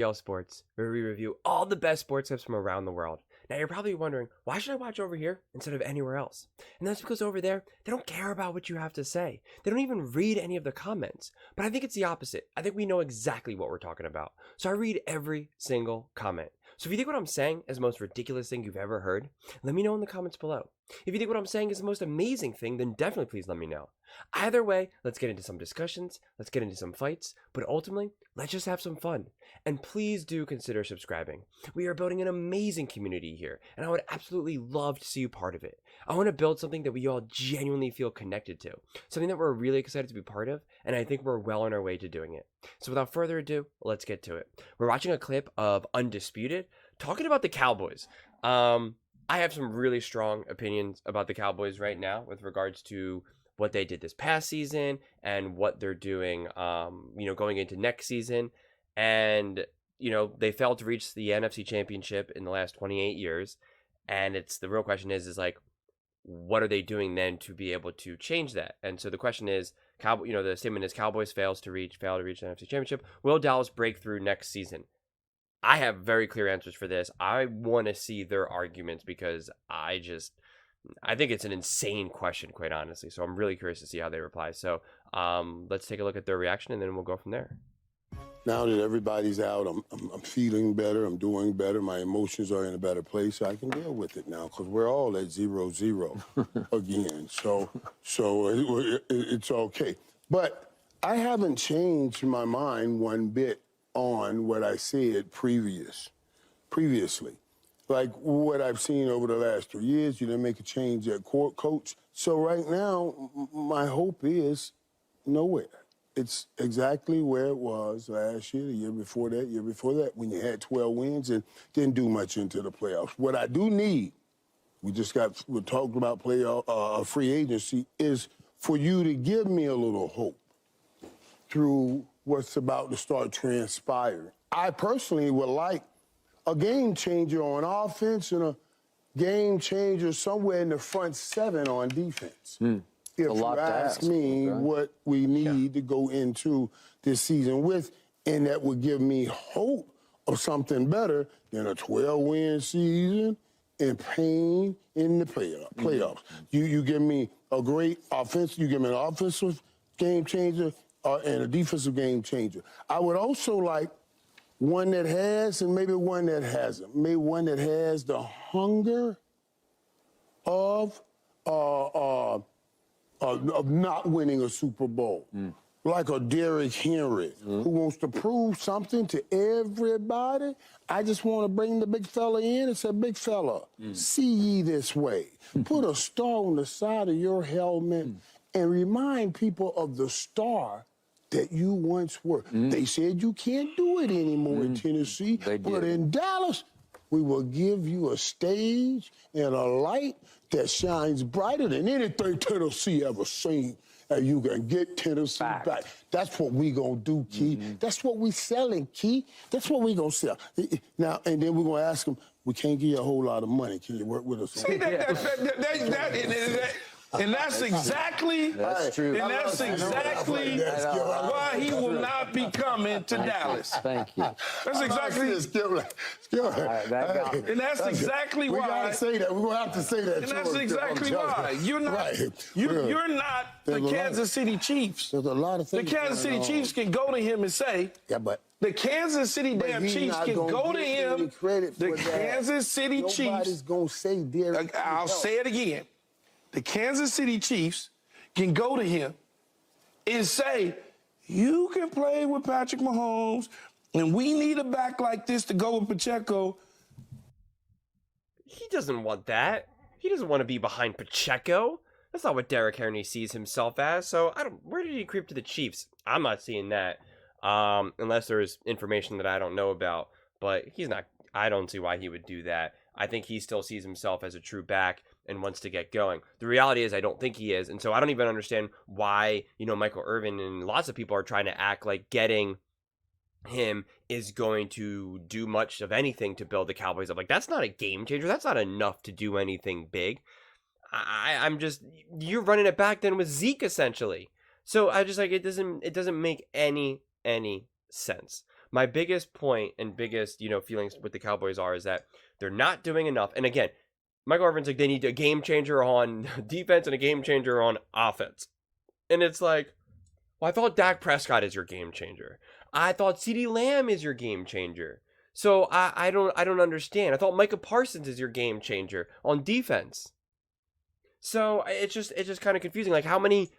Sports, where we review all the best sports clips from around the world. Now you're probably wondering, why should I watch over here instead of anywhere else? And that's because over there, they don't care about what you have to say. They don't even read any of the comments. But I think it's the opposite. I think we know exactly what we're talking about. So I read every single comment. So if you think what I'm saying is the most ridiculous thing you've ever heard, let me know in the comments below. If you think what I'm saying is the most amazing thing, then definitely please let me know. Either way, let's get into some discussions, let's get into some fights, but ultimately, let's just have some fun. And please do consider subscribing. We are building an amazing community here, and I would absolutely love to see you part of it. I want to build something that we all genuinely feel connected to, something that we're really excited to be part of, and I think we're well on our way to doing it. So without further ado, let's get to it. We're watching a clip of Undisputed talking about the Cowboys. I have some really strong opinions about the Cowboys right now with regards to what they did this past season and what they're doing, going into next season. And, they failed to reach the NFC Championship in the last 28 years. And the real question is like, what are they doing then to be able to change that? And so the question is, the statement is Cowboys fail to reach the NFC Championship. Will Dallas break through next season? I have very clear answers for this. I want to see their arguments because I think it's an insane question, quite honestly. So I'm really curious to see how they reply. So let's take a look at their reaction, and then we'll go from there. Now that everybody's out, I'm feeling better. I'm doing better. My emotions are in a better place. So I can deal with it now because we're all at 0-0 again. So it's okay. But I haven't changed my mind one bit on what I said previously. Like what I've seen over the last 3 years, you didn't make a change at coach. So right now, my hope is nowhere. It's exactly where it was last year, the year before that, when you had 12 wins and didn't do much into the playoffs. What I do need, we're talking about playoff free agency, is for you to give me a little hope through what's about to start transpiring. I personally would like a game changer on offense and a game changer somewhere in the front seven on defense. If you ask me what we need to go into this season with, and that would give me hope of something better than a 12-win season and pain in the playoffs. You give me a great offense, you give me an offensive game changer and a defensive game changer. I would also like one that has and maybe one that hasn't. Maybe one that has the hunger of not winning a Super Bowl. Like a Derrick Henry who wants to prove something to everybody. I just want to bring the big fella in and say, big fella, see ye this way. Put a star on the side of your helmet and remind people of the star that you once were. They said you can't do it anymore in Tennessee, but in Dallas, we will give you a stage and a light that shines brighter than anything Tennessee ever seen. And you can get Tennessee back. That's what we gonna do, Key. That's what we selling, Key. That's what we gonna sell. Now, and then we're gonna ask them, we can't give you a whole lot of money. Can you work with us? See, and that's exactly, That's true. And that's exactly why he will not be coming to Dallas. Thank you. That's exactly. And that's exactly why. We gotta say that. We're gonna have to say that. And that's exactly why you're not. You're not the Kansas City Chiefs. There's a lot of things. The Kansas City Chiefs can go to him and say, yeah, but the Kansas City damn Chiefs can go to him. The Kansas City Chiefs. Nobody's gonna say Derrick. I'll say it again. The Kansas City Chiefs can go to him and say, you can play with Patrick Mahomes, and we need a back like this to go with Pacheco. He doesn't want that. He doesn't want to be behind Pacheco. That's not what Derrick Henry sees himself as. So where did he creep to the Chiefs? I'm not seeing that. Unless there's information that I don't know about. But he's not. I don't see why he would do that. I think he still sees himself as a true back and wants to get going. The reality is I don't think he is. And so I don't even understand why, Michael Irvin and lots of people are trying to act like getting him is going to do much of anything to build the Cowboys up. Like, that's not a game changer. That's not enough to do anything big. You're running it back then with Zeke essentially. So I just it doesn't make any sense. My biggest point and biggest, feelings with the Cowboys is that they're not doing enough. And again, Michael Irvin's like, they need a game changer on defense and a game changer on offense. And it's like, well, I thought Dak Prescott is your game changer. I thought CeeDee Lamb is your game changer. So I don't understand. I thought Micah Parsons is your game changer on defense. So it's just kind of confusing. Like, how many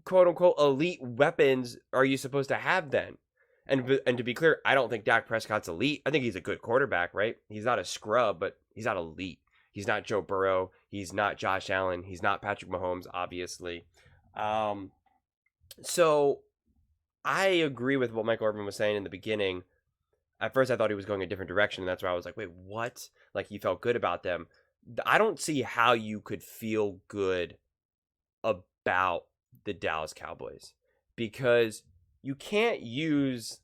quote unquote elite weapons are you supposed to have then? And to be clear, I don't think Dak Prescott's elite. I think he's a good quarterback, right? He's not a scrub, but he's not elite. He's not Joe Burrow. He's not Josh Allen. He's not Patrick Mahomes, obviously. So I agree with what Michael Irvin was saying in the beginning. At first, I thought he was going a different direction, and that's why I was like, wait, what? Like, he felt good about them. I don't see how you could feel good about the Dallas Cowboys, because you can't use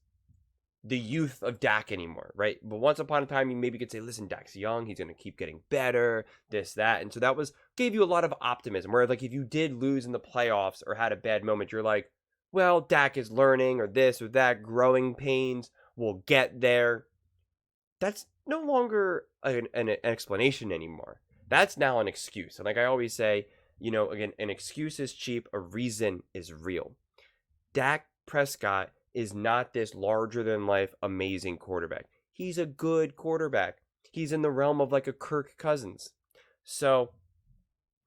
the youth of Dak anymore, right? But once upon a time, you maybe could say, listen, Dak's young, he's going to keep getting better, this, that. And so that gave you a lot of optimism, where like if you did lose in the playoffs or had a bad moment, you're like, well, Dak is learning, or this or that, growing pains, will get there. That's no longer an explanation anymore. That's now an excuse. And like I always say, again, an excuse is cheap, a reason is real. Dak Prescott is not this larger-than-life amazing quarterback. He's a good quarterback. He's in the realm of like a Kirk Cousins. So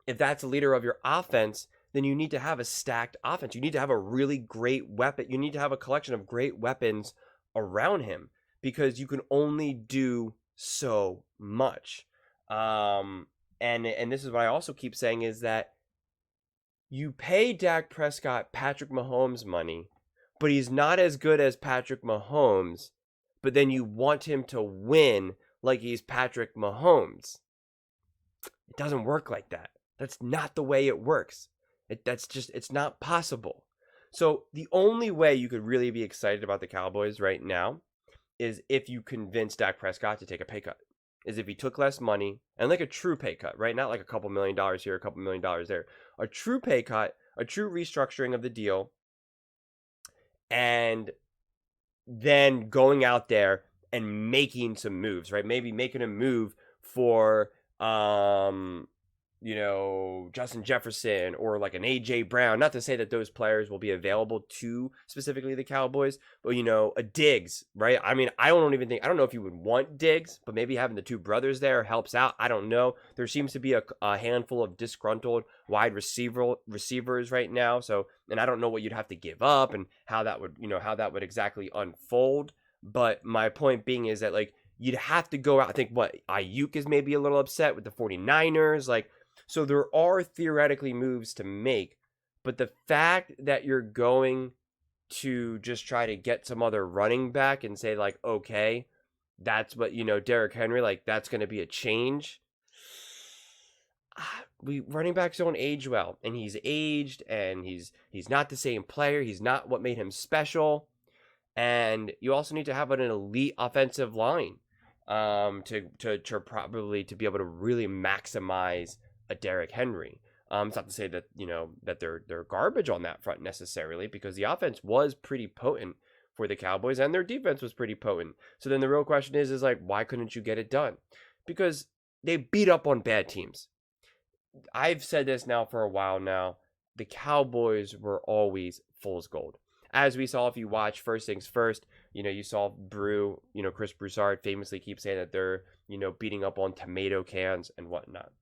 if that's a leader of your offense, then you need to have a stacked offense. You need to have a really great weapon. You need to have a collection of great weapons around him, because you can only do so much. And this is what I also keep saying, is that you pay Dak Prescott Patrick Mahomes money, but he's not as good as Patrick Mahomes, but then you want him to win like he's Patrick Mahomes. It doesn't work like that. That's not the way it works. It's not possible. So the only way you could really be excited about the Cowboys right now is if you convince Dak Prescott to take a pay cut. Is if he took less money, and like a true pay cut, right? Not like a couple $1 million here, a couple $1 million there. A true pay cut, a true restructuring of the deal, and then going out there and making some moves, right? Maybe making a move for Justin Jefferson or like an AJ Brown. Not to say that those players will be available to specifically the Cowboys, but a Diggs, right? I mean, I don't know if you would want Diggs, but maybe having the two brothers there helps out. I don't know. There seems to be a handful of disgruntled wide receivers right now. So, and I don't know what you'd have to give up and how that would exactly unfold. But my point being is that like you'd have to go out. I think Ayuk is maybe a little upset with the 49ers, like. So there are theoretically moves to make, but the fact that you're going to just try to get some other running back and say like, okay, that's what, Derrick Henry, like that's going to be a change. Running backs don't age well, and he's aged, and he's not the same player. He's not what made him special. And you also need to have an elite offensive line to probably to be able to really maximize a Derrick Henry. It's not to say that that they're garbage on that front necessarily, because the offense was pretty potent for the Cowboys and their defense was pretty potent. So then the real question is like, why couldn't you get it done? Because they beat up on bad teams. I've said this now for a while now. The Cowboys were always fool's gold. As we saw, if you watch First Things First, you saw Chris Broussard famously keep saying that they're, beating up on tomato cans and whatnot.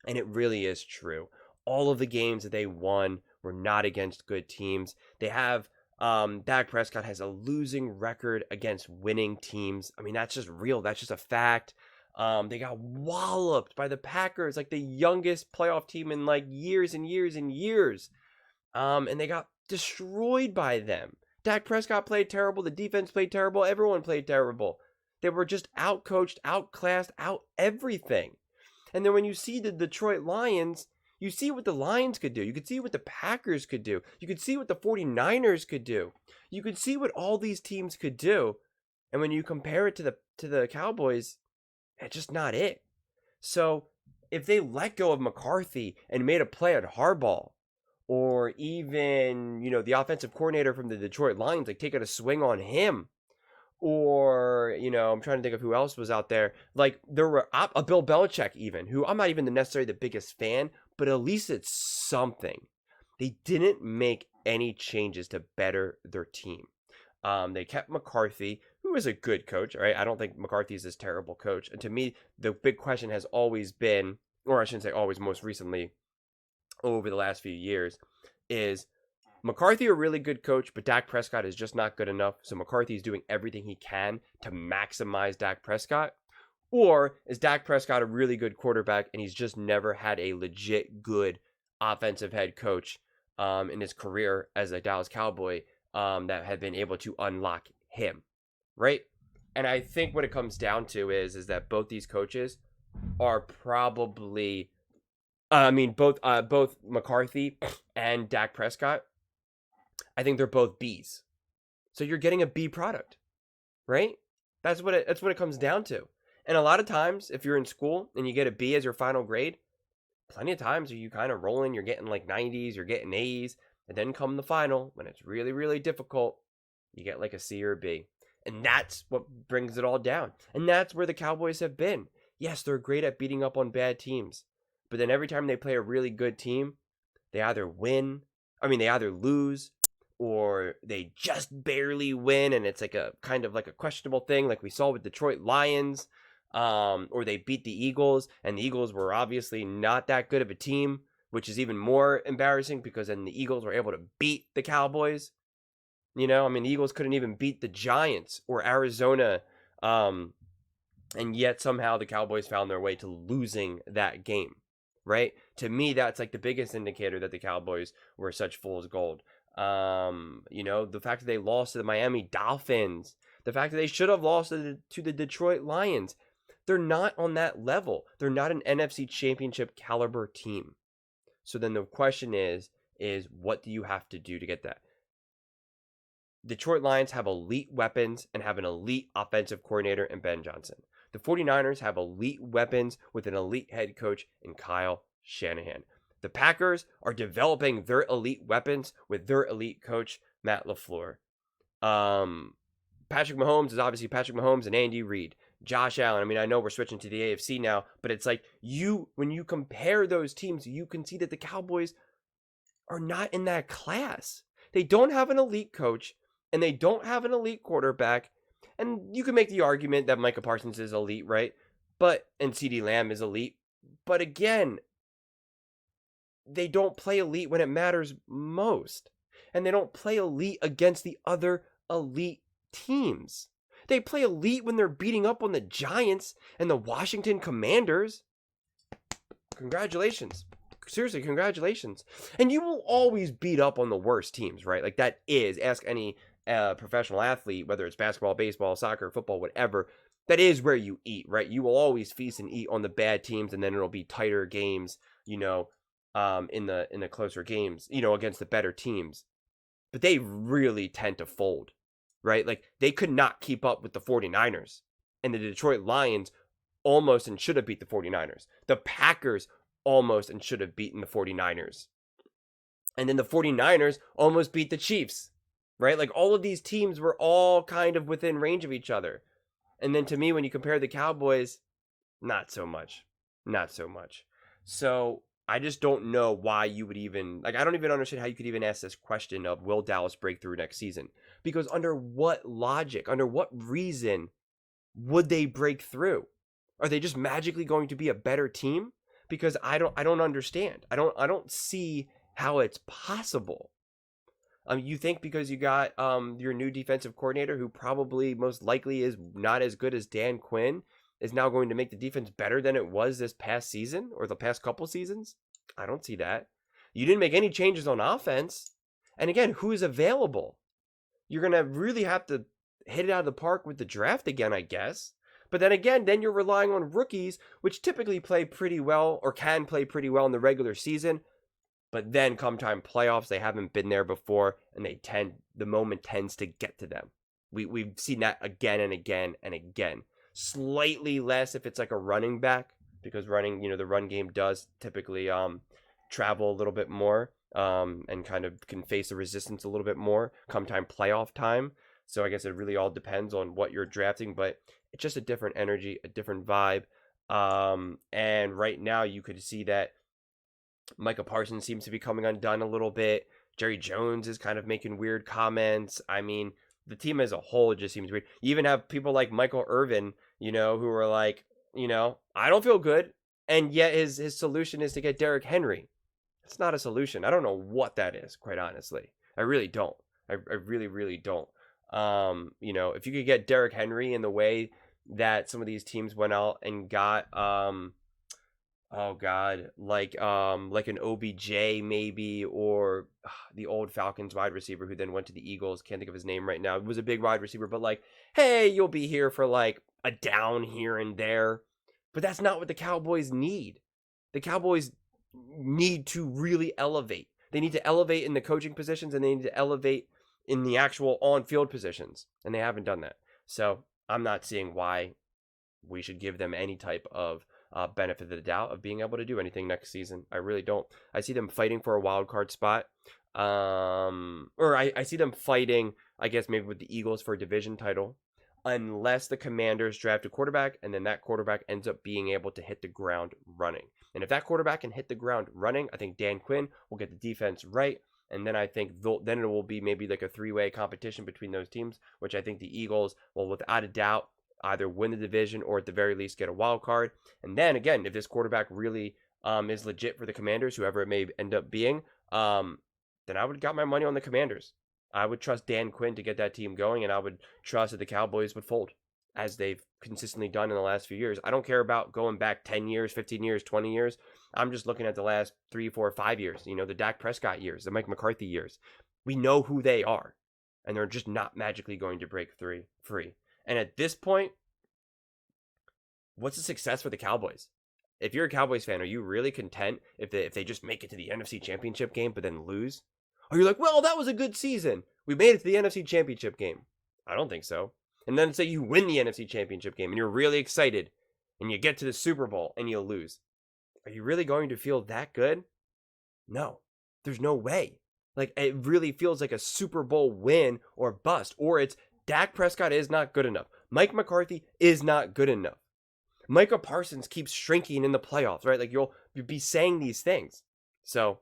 And it really is true. All of the games that they won were not against good teams. They have, Dak Prescott has a losing record against winning teams. I mean, that's just real. That's just a fact. They got walloped by the Packers, like the youngest playoff team in like years and years and years. And they got destroyed by them. Dak Prescott played terrible. The defense played terrible. Everyone played terrible. They were just outcoached, outclassed, out everything. And then when you see the Detroit Lions, you see what the Lions could do. You could see what the Packers could do. You could see what the 49ers could do. You could see what all these teams could do. And when you compare it to the Cowboys, it's just not it. So if they let go of McCarthy and made a play at Harbaugh, or even, the offensive coordinator from the Detroit Lions, like taking a swing on him, or I'm trying to think of who else was out there. Like there were a Bill Belichick even, who I'm not even necessarily the biggest fan, but at least it's something. They didn't make any changes to better their team. They kept McCarthy, who is a good coach, right? I don't think McCarthy is this terrible coach. And to me, the big question has always been, or I shouldn't say always, most recently, over the last few years, is McCarthy a really good coach, but Dak Prescott is just not good enough. So McCarthy is doing everything he can to maximize Dak Prescott. Or is Dak Prescott a really good quarterback and he's just never had a legit good offensive head coach in his career as a Dallas Cowboy that had been able to unlock him, right? And I think what it comes down to is that both these coaches are probably, both McCarthy and Dak Prescott, I think they're both Bs. So you're getting a B product, right? That's what it comes down to. And a lot of times, if you're in school and you get a B as your final grade, plenty of times are you kind of rolling, you're getting like 90s, you're getting A's, and then come the final, when it's really, really difficult, you get like a C or a B. And that's what brings it all down. And that's where the Cowboys have been. Yes, they're great at beating up on bad teams. But then every time they play a really good team, they either lose, or they just barely win, and it's like a kind of like a questionable thing, like we saw with Detroit Lions, or they beat the Eagles, and the Eagles were obviously not that good of a team, which is even more embarrassing because then the Eagles were able to beat the Cowboys. The Eagles couldn't even beat the Giants or Arizona, and yet somehow the Cowboys found their way to losing that game, right? To me, that's like the biggest indicator that the Cowboys were such fool's gold. The fact that they lost to the Miami Dolphins, the fact that they should have lost to the Detroit Lions, they're not on that level. They're not an NFC Championship caliber team. So then the question is what do you have to do to get that? Detroit Lions have elite weapons and have an elite offensive coordinator in Ben Johnson. The 49ers have elite weapons with an elite head coach in Kyle Shanahan. The Packers are developing their elite weapons with their elite coach, Matt LaFleur. Patrick Mahomes is obviously Patrick Mahomes and Andy Reid. Josh Allen, I know we're switching to the AFC now, but it's like when you compare those teams, you can see that the Cowboys are not in that class. They don't have an elite coach, and they don't have an elite quarterback. And you can make the argument that Micah Parsons is elite, right? And CeeDee Lamb is elite. But again, they don't play elite when it matters most. And they don't play elite against the other elite teams. They play elite when they're beating up on the Giants and the Washington Commanders. Congratulations. Seriously, congratulations. And you will always beat up on the worst teams, right? Like ask any professional athlete, whether it's basketball, baseball, soccer, football, whatever, that is where you eat, right? You will always feast and eat on the bad teams, and then it'll be tighter games, in the closer games, against the better teams. But they really tend to fold, right? Like they could not keep up with the 49ers, and the Detroit Lions almost and should have beat the 49ers. The Packers almost and should have beaten the 49ers. And then the 49ers almost beat the Chiefs, right? Like all of these teams were all kind of within range of each other. And then to me, when you compare the Cowboys, not so much. Not so much. So I just don't know why you would even, I don't even understand how you could even ask this question of, will Dallas break through next season? Because under what logic, under what reason would they break through? Are they just magically going to be a better team? Because I don't understand. I don't see how it's possible. You think because you got your new defensive coordinator, who probably most likely is not as good as Dan Quinn, is now going to make the defense better than it was this past season or the past couple seasons? I don't see that. You didn't make any changes on offense. And again, who is available? You're going to really have to hit it out of the park with the draft again, I guess. But then again, then you're relying on rookies, which typically play pretty well or can play pretty well in the regular season. But then come time playoffs, they haven't been there before, and the moment tends to get to them. We've seen that again and again and again. Slightly less if it's like a running back, because running, the run game does typically travel a little bit more and kind of can face the resistance a little bit more come time playoff time. So I guess it really all depends on what you're drafting, but it's just a different energy, a different vibe. And right now you could see that Micah Parsons seems to be coming undone a little bit. Jerry Jones is kind of making weird comments. I mean, the team as a whole just seems weird. You even have people like Michael Irvin, who are like, I don't feel good. And yet his solution is to get Derrick Henry. It's not a solution. I don't know what that is, quite honestly. I really don't. I really, really don't. If you could get Derrick Henry in the way that some of these teams went out and got oh God, like an OBJ maybe, or the old Falcons wide receiver who then went to the Eagles. Can't think of his name right now. It was a big wide receiver, but like, hey, you'll be here for like a down here and there. But that's not what the Cowboys need. The Cowboys need to really elevate. They need to elevate in the coaching positions, and they need to elevate in the actual on-field positions, and they haven't done that. So I'm not seeing why we should give them any type of benefit of the doubt of being able to do anything next season. I really don't. I see them fighting for a wild card spot. Or I see them fighting, I guess, maybe with the Eagles for a division title, unless the Commanders draft a quarterback and then that quarterback ends up being able to hit the ground running. And if that quarterback can hit the ground running, I think Dan Quinn will get the defense right. And then I think then it will be maybe like a three-way competition between those teams, which I think the Eagles will, without a doubt, either win the division or at the very least get a wild card. And then again, if this quarterback really is legit for the Commanders, whoever it may end up being, then I would got my money on the Commanders. I would trust Dan Quinn to get that team going, and I would trust that the Cowboys would fold, as they've consistently done in the last few years. I don't care about going back 10 years, 15 years, 20 years. I'm just looking at the last 3, 4, 5 years, the Dak Prescott years, the Mike McCarthy years. We know who they are, and they're just not magically going to break free. And at this point, what's the success for the Cowboys? If you're a Cowboys fan, are you really content if they just make it to the NFC Championship game but then lose? Or you're like, well, that was a good season. We made it to the NFC Championship game. I don't think so. And then say you win the NFC Championship game and you're really excited and you get to the Super Bowl and you lose. Are you really going to feel that good? No. There's no way. Like, it really feels like a Super Bowl win or bust. Or it's Dak Prescott is not good enough. Mike McCarthy is not good enough. Micah Parsons keeps shrinking in the playoffs, right? Like, you'll be saying these things. So,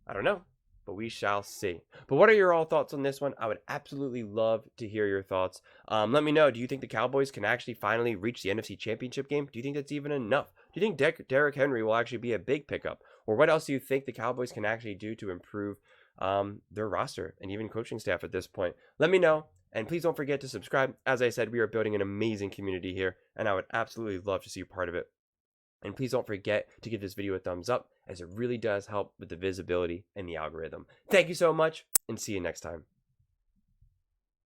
I don't know, but we shall see. But what are your all thoughts on this one? I would absolutely love to hear your thoughts. Let me know. Do you think the Cowboys can actually finally reach the NFC Championship game? Do you think that's even enough? Do you think Derrick Henry will actually be a big pickup? Or what else do you think the Cowboys can actually do to improve their roster and even coaching staff at this point? Let me know. And please don't forget to subscribe. As I said, we are building an amazing community here, and I would absolutely love to see you part of it. And please don't forget to give this video a thumbs up, as it really does help with the visibility and the algorithm. Thank you so much, and see you next time.